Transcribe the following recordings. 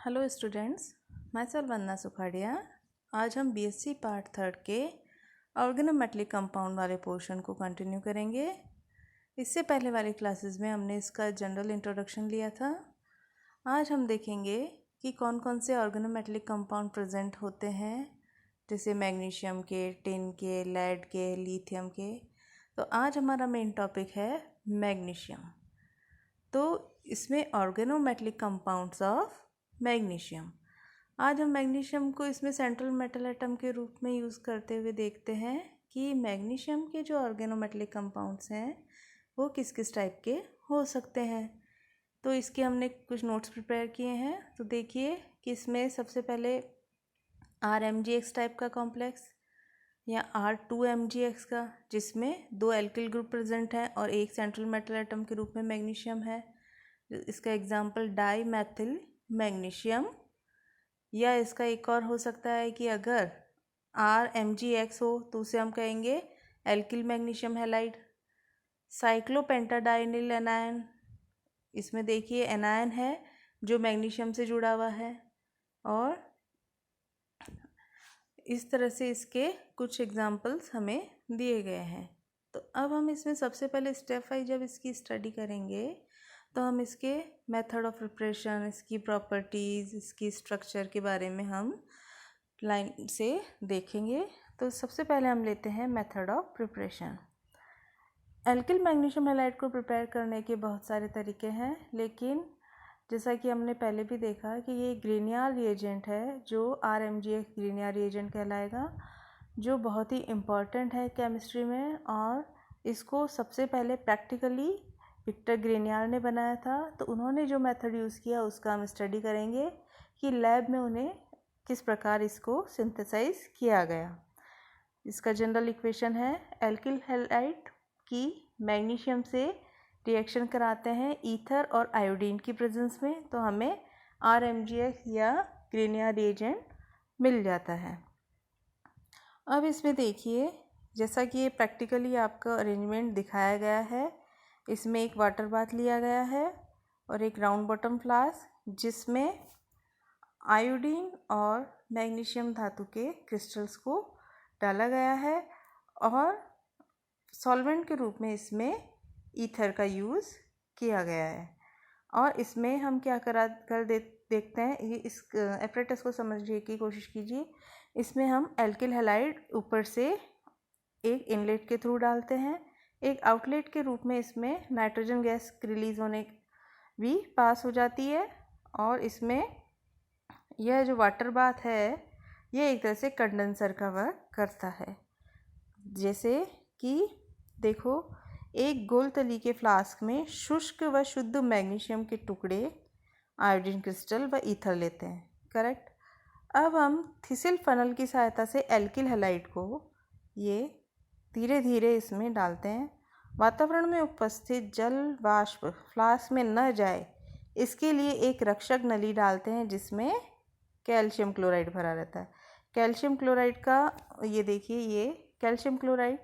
Hello students, मैं self वंदना सुखाड़िया। आज हम बीएससी पार्ट 3 के ऑर्गेनोमेटलिक कंपाउंड वाले पोर्शन को कंटिन्यू करेंगे। इससे पहले वाली क्लासेस में हमने इसका जनरल इंट्रोडक्शन लिया था। आज हम देखेंगे कि कौन कौन से ऑर्गेनोमेटलिक कंपाउंड प्रेजेंट होते हैं, जैसे मैग्नीशियम के, टिन के, लेड के, लिथियम के। तो आज हमारा मेन टॉपिक है मैग्नीशियम। तो इसमें ऑर्गेनोमेटलिक कंपाउंड्स ऑफ मैग्नीशियम। आज हम मैग्नीशियम को इसमें सेंट्रल मेटल एटम के रूप में यूज़ करते हुए देखते हैं कि मैग्नीशियम के जो ऑर्गेनोमेटलिक कंपाउंड्स हैं वो किस किस टाइप के हो सकते हैं। तो इसके हमने कुछ नोट्स प्रिपेयर किए हैं। तो देखिए कि इसमें सबसे पहले RMgX टाइप का कॉम्प्लेक्स या R2MgX का, जिसमें 2 एल्किल ग्रुप प्रेजेंट हैं और एक सेंट्रल मेटल एटम के रूप में मैग्नीशियम है। इसका एग्जांपल डाई मैथिल मैग्नीशियम। या इसका एक और हो सकता है कि अगर RMgX हो तो उसे हम कहेंगे एल्किल मैग्नीशियम हैलाइड। साइक्लोपेंटाडाइनिल एनायन, इसमें देखिए एनायन है जो मैग्नीशियम से जुड़ा हुआ है। और इस तरह से इसके कुछ एग्जाम्पल्स हमें दिए गए हैं। तो अब हम इसमें सबसे पहले स्टेप वाइज जब इसकी स्टडी करेंगे तो हम इसके मेथड ऑफ प्रिपरेशन, इसकी प्रॉपर्टीज़, इसकी स्ट्रक्चर के बारे में हम लाइन से देखेंगे। तो सबसे पहले हम लेते हैं method of preparation. Alkyl magnesium halide को प्रिपेयर करने के बहुत सारे तरीके हैं, लेकिन जैसा कि हमने पहले भी देखा कि ये ग्रीनियर रिएजेंट है जो RMgX ग्रीनियर रिएजेंट कहलाएगा, जो बहुत ही इम्पॉर्टेंट है केमिस्ट्री में। और इसको सबसे पहले प्रैक्टिकली विक्टर ग्रीनियर ने बनाया था। तो उन्होंने जो मेथड यूज़ किया उसका हम स्टडी करेंगे कि लैब में उन्हें किस प्रकार इसको सिंथेसाइज किया गया। इसका जनरल इक्वेशन है एल्किल हैलाइड की मैग्नीशियम से रिएक्शन कराते हैं ईथर और आयोडीन की प्रेजेंस में, तो हमें RMgX या ग्रीनियर रिएजेंट मिल जाता है। अब इसमें देखिए जैसा कि ये प्रैक्टिकली आपका अरेंजमेंट दिखाया गया है, इसमें एक वाटर बाथ लिया गया है और एक राउंड बॉटम फ्लास्क जिसमें आयोडीन और मैग्नीशियम धातु के क्रिस्टल्स को डाला गया है और सॉल्वेंट के रूप में इसमें ईथर का यूज़ किया गया है। और इसमें हम क्या देखते हैं, ये इस एपरेटस को समझने की कोशिश कीजिए। इसमें हम एल्किल हैलाइड ऊपर से एक इनलेट के थ्रू डालते हैं, एक आउटलेट के रूप में इसमें नाइट्रोजन गैस रिलीज होने भी पास हो जाती है। और इसमें यह जो वाटर बाथ है ये एक तरह से कंडेंसर का वर्क करता है। जैसे कि देखो, एक गोल तली के फ्लास्क में शुष्क व शुद्ध मैग्नीशियम के टुकड़े, आयोडीन क्रिस्टल व ईथर लेते हैं, करेक्ट। अब हम थिसिल फनल की सहायता से एल्किल हैलाइड को ये धीरे धीरे इसमें डालते हैं। वातावरण में उपस्थित जल वाष्प फ्लास्क में न जाए इसके लिए एक रक्षक नली डालते हैं जिसमें कैल्शियम क्लोराइड भरा रहता है। कैल्शियम क्लोराइड का ये देखिए, ये कैल्शियम क्लोराइड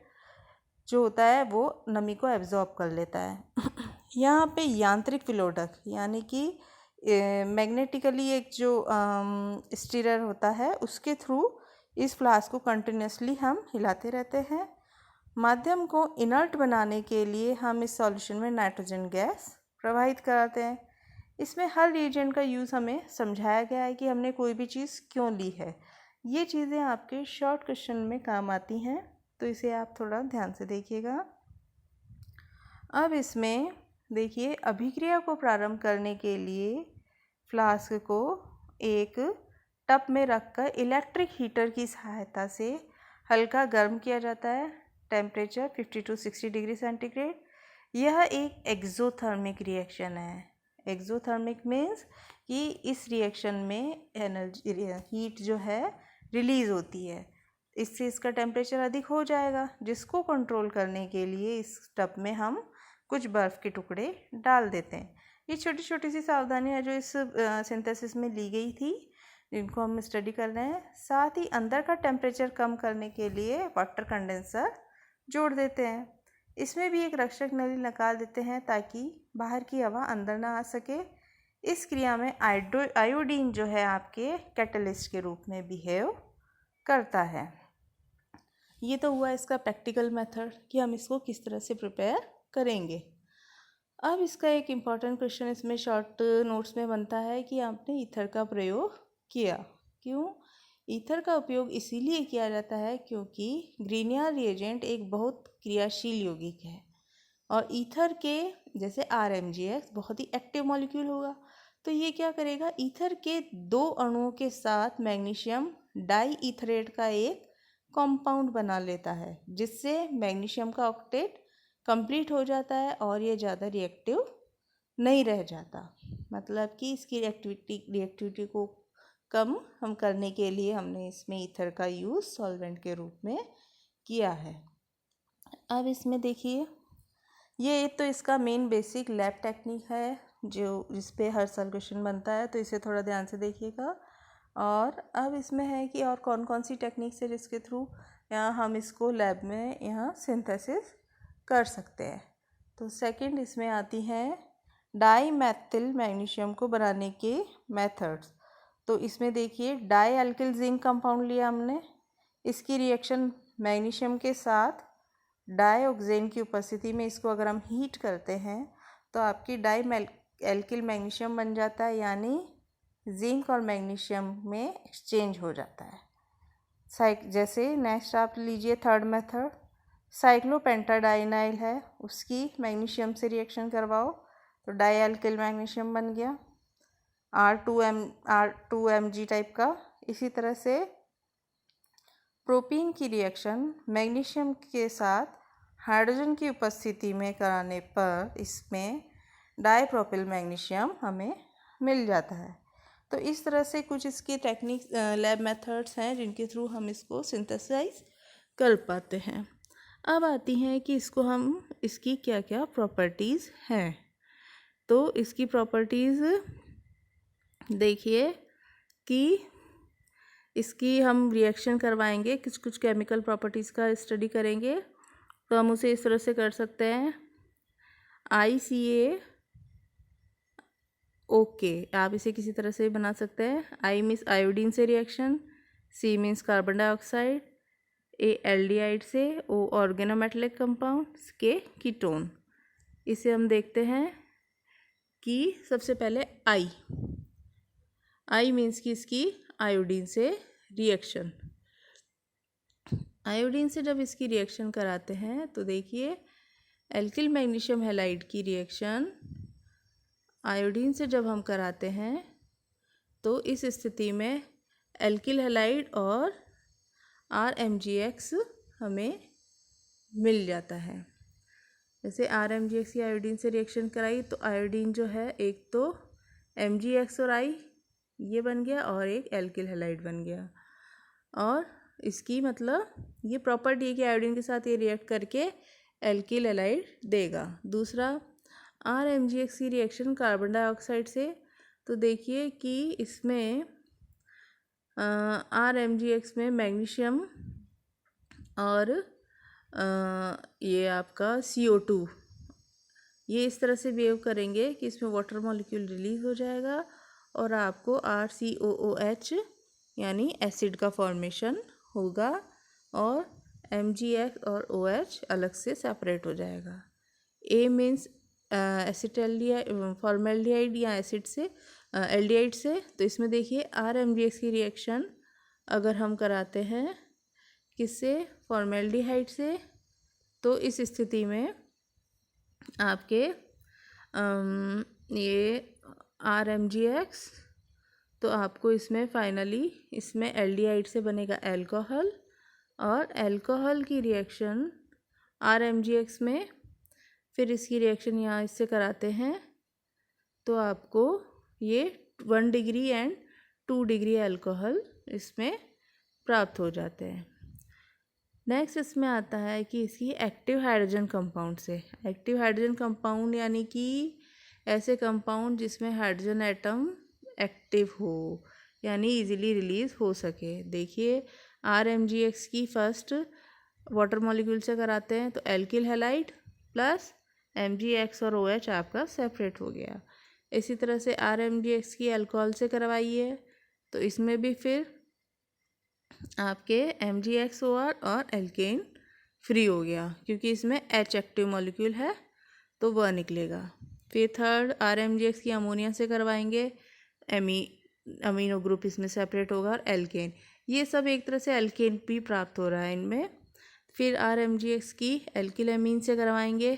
जो होता है वो नमी को एब्जॉर्ब कर लेता है। यहाँ पे यांत्रिक विलोडक यानी कि मैग्नेटिकली एक जो स्टीरर होता है उसके थ्रू इस फ्लास्क को कंटिन्यूसली हम हिलाते रहते हैं। माध्यम को इनर्ट बनाने के लिए हम इस सॉल्यूशन में नाइट्रोजन गैस प्रवाहित कराते हैं। इसमें हर रिएजेंट का यूज़ हमें समझाया गया है कि हमने कोई भी चीज़ क्यों ली है। ये चीज़ें आपके शॉर्ट क्वेश्चन में काम आती हैं, तो इसे आप थोड़ा ध्यान से देखिएगा। अब इसमें देखिए, अभिक्रिया को प्रारंभ करने के लिए फ्लास्क को एक टब में रखकर इलेक्ट्रिक हीटर की सहायता से हल्का गर्म किया जाता है, टेम्परेचर 50 to 60 डिग्री सेंटीग्रेड। यह एक एक्सोथर्मिक रिएक्शन है। एक्सोथर्मिक मीन्स कि इस रिएक्शन में एनर्जी, हीट जो है रिलीज़ होती है, इससे इसका टेम्परेचर अधिक हो जाएगा, जिसको कंट्रोल करने के लिए इस टब में हम कुछ बर्फ़ के टुकड़े डाल देते हैं। ये छोटी छोटी सी सावधानियाँ जो इस सिंथेसिस में ली गई थी, जिनको हम स्टडी कर रहे हैं। साथ ही अंदर का टेम्परेचर कम करने के लिए वाटर कंडेंसर जोड़ देते हैं। इसमें भी एक रक्षक नली लगा देते हैं ताकि बाहर की हवा अंदर ना आ सके। इस क्रिया में आयोडीन जो है आपके कैटलिस्ट के रूप में बिहेव करता है। ये तो हुआ इसका प्रैक्टिकल मेथड कि हम इसको किस तरह से प्रिपेयर करेंगे। अब इसका एक इम्पॉर्टेंट क्वेश्चन इसमें शॉर्ट नोट्स में बनता है कि आपने ईथर का प्रयोग किया। क्यों? ईथर का उपयोग इसीलिए किया जाता है क्योंकि ग्रीनियर रिएजेंट एक बहुत क्रियाशील यौगिक है और ईथर के जैसे RMgX बहुत ही एक्टिव मॉलिक्यूल होगा, तो ये क्या करेगा, ईथर के 2 अणुओं के साथ मैग्नीशियम डाईईथरेट का एक कंपाउंड बना लेता है, जिससे मैग्नीशियम का ऑक्टेट कंप्लीट हो जाता है और ये ज़्यादा रिएक्टिव नहीं रह जाता। मतलब कि इसकी रिएक्टिविटी को कम हम करने के लिए हमने इसमें ईथर का यूज़ सॉल्वेंट के रूप में किया है। अब इसमें देखिए, ये तो इसका मेन बेसिक लैब टेक्निक है जिस पे हर साल क्वेश्चन बनता है, तो इसे थोड़ा ध्यान से देखिएगा। और अब इसमें है कि और कौन कौन सी टेक्निक से जिसके थ्रू यहाँ हम इसको लैब में यहाँ सिंथेसिस कर सकते हैं। तो सेकंड इसमें आती हैं डाईमेथिल मैग्नीशियम को बनाने के मेथड्स। तो इसमें देखिए, डाई अल्किल जिंक कंपाउंड लिया हमने, इसकी रिएक्शन मैग्नीशियम के साथ डाईऑक्सेन की उपस्थिति में इसको अगर हम हीट करते हैं तो आपकी डाई एल्किल मैग्नीशियम बन जाता है, यानी जिंक और मैग्नीशियम में एक्सचेंज हो जाता है। जैसे नेक्स्ट आप लीजिए थर्ड मेथड, साइक्लोपेंटाडाइनाइल है, उसकी मैग्नीशियम से रिएक्शन करवाओ तो डाई एल्किल मैग्नीशियम बन गया R2Mg टाइप का। इसी तरह से प्रोपीन की रिएक्शन मैग्नीशियम के साथ हाइड्रोजन की उपस्थिति में कराने पर इसमें डाईप्रोपिल मैग्नीशियम हमें मिल जाता है। तो इस तरह से कुछ इसकी टेक्निक लैब मेथड्स हैं जिनके थ्रू हम इसको सिंथेसाइज कर पाते हैं। अब आती हैं कि इसकी क्या क्या प्रॉपर्टीज़ हैं। तो इसकी प्रॉपर्टीज़ देखिए कि इसकी हम रिएक्शन करवाएंगे, कुछ कुछ केमिकल प्रॉपर्टीज़ का स्टडी करेंगे, तो हम उसे इस तरह से कर सकते हैं। ICA ओके, आप इसे किसी तरह से बना सकते हैं। I मीन्स आयोडीन से reaction, C means carbon dioxide, A aldehyde से, O organometallic compound, K ketone. इसे हम देखते हैं कि सबसे पहले I मीन्स कि इसकी आयोडीन से रिएक्शन। आयोडीन से जब इसकी रिएक्शन कराते हैं तो देखिए, एल्किल मैग्नीशियम हैलाइड की रिएक्शन आयोडीन से जब हम कराते हैं तो इस स्थिति में एल्किल हैलाइड और RMgX हमें मिल जाता है। जैसे RMgX की आयोडीन से रिएक्शन कराई तो आयोडीन जो है, एक तो MgX और I ये बन गया और एक एल्किल हैलाइड बन गया। और इसकी मतलब ये प्रॉपर्टी है कि आयोडीन के साथ ये रिएक्ट करके एल्किल हैलाइड देगा। दूसरा, RMgX की रिएक्शन कार्बन डाइऑक्साइड से, तो देखिए कि इसमें RMgX में मैग्नीशियम और ये आपका CO2 ये इस तरह से बिहेव करेंगे कि इसमें वाटर मॉलिक्यूल रिलीज हो जाएगा और आपको RCOOH यानी एसिड का फॉर्मेशन होगा और MgX और OH अलग से सेपरेट हो जाएगा। A मीन्स एसिटाल्डिहाइड, फॉर्मेल्डिहाइड या एसिड से एल्डिहाइड से। तो इसमें देखिए RMgX की रिएक्शन अगर हम कराते हैं किससे, फॉर्मेल्डिहाइड से, तो इस स्थिति में आपके ये RMgX, तो आपको इसमें फाइनली इसमें एल्डिहाइड से बनेगा अल्कोहल और अल्कोहल की रिएक्शन RMgX में, फिर इसकी रिएक्शन यहाँ इससे कराते हैं तो आपको ये 1 डिग्री एंड 2 डिग्री अल्कोहल इसमें प्राप्त हो जाते हैं। नेक्स्ट इसमें आता है कि इसकी एक्टिव हाइड्रोजन कंपाउंड से, एक्टिव हाइड्रोजन कंपाउंड यानी कि ऐसे कंपाउंड जिसमें हाइड्रोजन एटम एक्टिव हो यानी इजीली रिलीज हो सके। देखिए RMgX की फर्स्ट वाटर मॉलिक्यूल से कराते हैं तो एल्किल हैलाइड प्लस MgX और OH आपका सेपरेट हो गया। इसी तरह से RMGX की अल्कोहल से करवाइए तो इसमें भी फिर आपके MgXOR और एल्केन फ्री हो गया, क्योंकि इसमें H एक्टिव मॉलिक्यूल है तो वह निकलेगा। फिर थर्ड RMGX की अमोनिया से करवाएंगे, अमीनो ग्रुप इसमें सेपरेट होगा और एल्केन, ये सब एक तरह से एल्केन भी प्राप्त हो रहा है इनमें। फिर RMGX की एल्किलामीन से करवाएंगे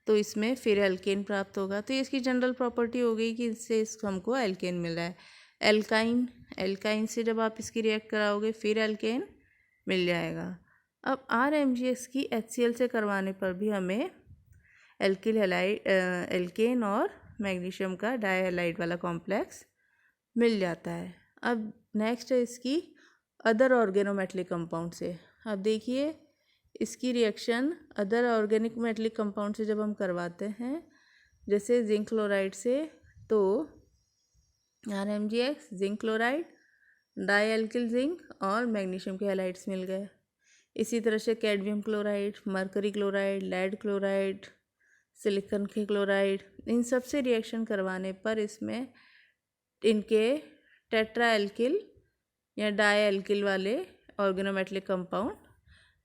तो इसमें फिर एल्केन प्राप्त होगा। तो ये इसकी जनरल प्रॉपर्टी हो गई कि इससे हमको एल्केन मिल रहा है। एल्काइन से जब आप इसकी रिएक्ट कराओगे फिर एल्केन मिल जाएगा। अब RMGX की HCl से करवाने पर भी हमें एल्किल हैलाइड एल्केन और मैग्नीशियम का डाइहैलाइड वाला कॉम्प्लेक्स मिल जाता है। अब नेक्स्ट है इसकी अदर ऑर्गेनोमेटलिक कंपाउंड से। अब देखिए इसकी reaction other organic metallic compound से जब हम करवाते हैं, जैसे जिंक क्लोराइड से, तो RMGX, zinc chloride, dialkyl zinc और मैग्नीशियम के हैलाइड्स मिल गए। इसी तरह से cadmium chloride, mercury chloride, lead chloride, silicon के क्लोराइड, इन सब से रिएक्शन करवाने पर इसमें इनके टेट्राएल्किल या डाईएल्किल वाले ऑर्गेनोमेटलिक कंपाउंड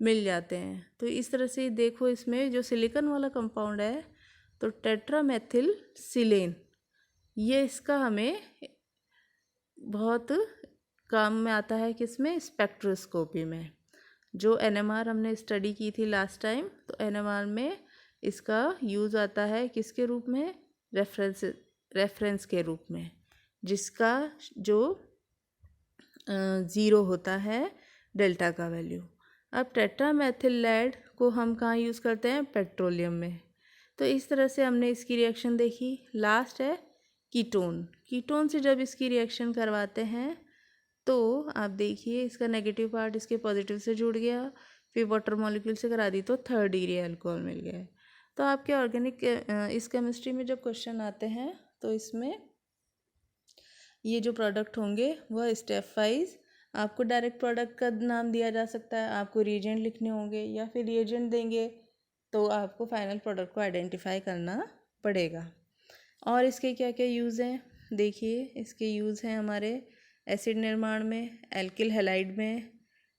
मिल जाते हैं। तो इस तरह से देखो इसमें जो सिलिकॉन वाला कंपाउंड है तो टेट्रामेथिल सिलेन, ये इसका हमें बहुत काम में आता है किसमें, स्पेक्ट्रोस्कोपी में। जो NMR हमने स्टडी की थी लास्ट टाइम, तो NMR में इसका यूज़ आता है किसके रूप में, रेफरेंस के रूप में, जिसका जो 0 होता है डेल्टा का वैल्यू। अब टेट्रामेथिल लेड को हम कहाँ यूज़ करते हैं, पेट्रोलियम में। तो इस तरह से हमने इसकी रिएक्शन देखी। लास्ट है कीटोन से जब इसकी रिएक्शन करवाते हैं तो आप देखिए इसका नेगेटिव पार्ट इसके पॉजिटिव से जुड़ गया, फिर वाटर मॉलिक्यूल से करा दी तो थर्ड डिग्री अल्कोहल मिल गया। तो आपके ऑर्गेनिक इस केमिस्ट्री में जब क्वेश्चन आते हैं तो इसमें ये जो प्रोडक्ट होंगे वह स्टेप वाइज आपको डायरेक्ट प्रोडक्ट का नाम दिया जा सकता है, आपको रिएजेंट लिखने होंगे, या फिर रिएजेंट देंगे तो आपको फाइनल प्रोडक्ट को आइडेंटिफाई करना पड़ेगा। और इसके क्या क्या यूज़ हैं, देखिए इसके यूज़ हैं हमारे एसिड निर्माण में, एल्किल हैलाइड में,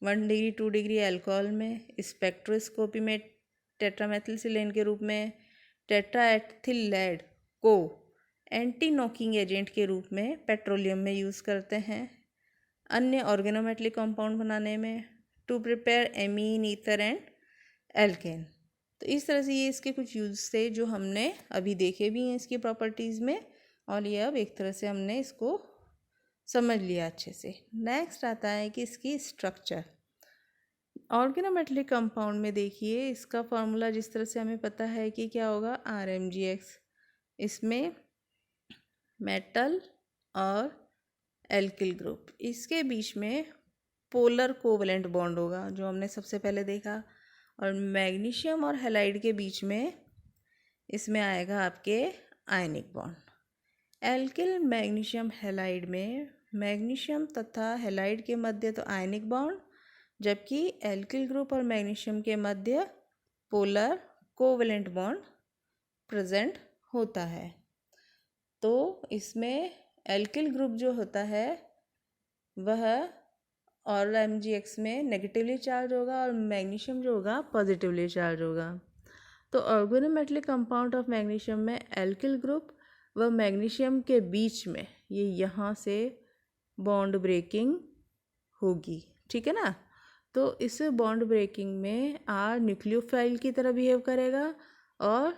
1 डिग्री 2 डिग्री अल्कोहल में, स्पेक्ट्रोस्कोपी में टेट्रामेथिल सिलेन के रूप में, टेट्राएथिल लेड को एंटी नॉकिंग एजेंट के रूप में पेट्रोलियम में यूज़ करते हैं, अन्य ऑर्गेनोमेटलिक कंपाउंड बनाने में, to prepare amine, ether and alkane. तो इस तरह से ये इसके कुछ यूज़ थे जो हमने अभी देखे भी हैं इसकी प्रॉपर्टीज़ में, और ये अब एक तरह से हमने इसको समझ लिया अच्छे से। नेक्स्ट आता है कि इसकी स्ट्रक्चर। ऑर्गेनोमेटलिक कंपाउंड में देखिए इसका फॉर्मूला जिस तरह से हमें पता है कि क्या होगा, RMGX, इसमें मेटल और एल्किल ग्रुप, इसके बीच में पोलर कोवलेंट बॉन्ड होगा जो हमने सबसे पहले देखा, और मैग्नीशियम और हैलाइड के बीच में इसमें आएगा आपके ionic bond. Alkyl magnesium halide में मैग्नीशियम तथा हैलाइड के मध्य तो आयनिक बॉन्ड, जबकि एल्किल ग्रुप और मैग्नीशियम के मध्य पोलर कोवलेंट बॉन्ड प्रेजेंट होता है। तो इसमें एल्किल ग्रुप जो होता है वह RMGX में नेगेटिवली चार्ज होगा और मैग्नीशियम जो होगा पॉजिटिवली चार्ज होगा। तो ऑर्गेनोमेटलिक कंपाउंड ऑफ मैग्नीशियम में एल्किल ग्रुप व मैग्नीशियम के बीच में ये यहाँ से बॉन्ड ब्रेकिंग होगी, ठीक है ना। तो इस बॉन्ड ब्रेकिंग में R न्यूक्लियोफाइल की तरह बिहेव करेगा और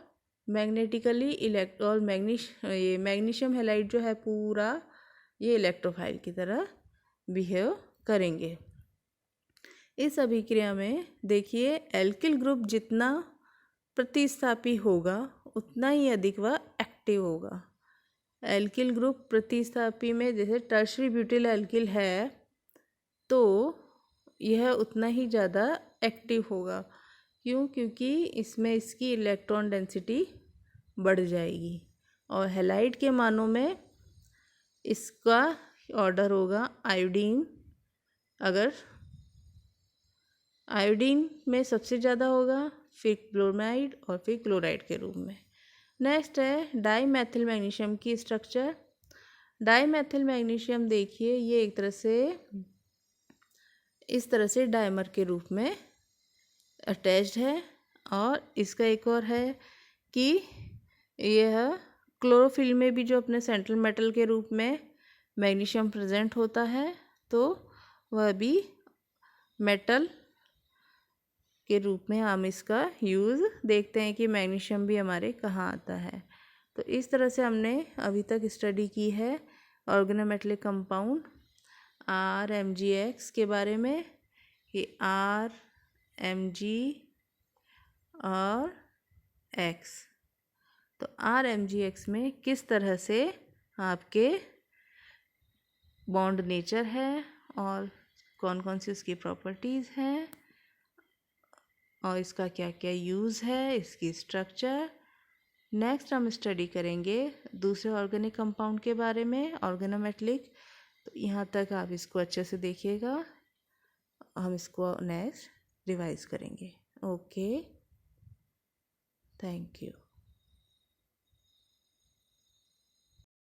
मैग्नेटिकली और मैग्नीशियम हैलाइड जो है पूरा ये इलेक्ट्रोफाइल की तरह बिहेव करेंगे। इस अभिक्रिया में देखिए एल्किल ग्रुप जितना प्रतिस्थापी होगा उतना ही अधिक वह एक्टिव होगा। एल्किल ग्रुप प्रतिस्थापी में जैसे टर्शरी ब्यूटिल एल्किल है तो यह उतना ही ज़्यादा एक्टिव होगा। क्यों? क्योंकि इसमें इसकी इलेक्ट्रॉन डेंसिटी बढ़ जाएगी, और हैलाइड के मानों में इसका ऑर्डर होगा आयोडीन, अगर आयोडीन में सबसे ज़्यादा होगा, फिर ब्रोमाइड और फिर क्लोराइड के रूप में। नेक्स्ट है डाईमेथिल मैग्नीशियम की स्ट्रक्चर। डाईमेथिल मैग्नीशियम देखिए ये एक तरह से इस तरह से डाइमर के रूप में अटैच्ड है। और इसका एक और है कि यह क्लोरोफिल में भी जो अपने सेंट्रल मेटल के रूप में मैग्नीशियम प्रेजेंट होता है तो वह भी मेटल के रूप में हम इसका यूज़ देखते हैं कि मैग्नीशियम भी हमारे कहाँ आता है। तो इस तरह से हमने अभी तक स्टडी की है ऑर्गेनोमेटेलिक कंपाउंड RMgX के बारे में कि R Mg और X। तो RMgX में किस तरह से आपके बॉन्ड नेचर है और कौन कौन सी उसकी प्रॉपर्टीज़ हैं और इसका क्या क्या यूज़ है, इसकी स्ट्रक्चर। नेक्स्ट हम स्टडी करेंगे दूसरे ऑर्गेनिक कंपाउंड के बारे में ऑर्गेनोमेटेलिक। तो यहाँ तक आप इसको अच्छे से देखिएगा, हम इसको नेक्स्ट रिवाइज करेंगे। Okay, thank you.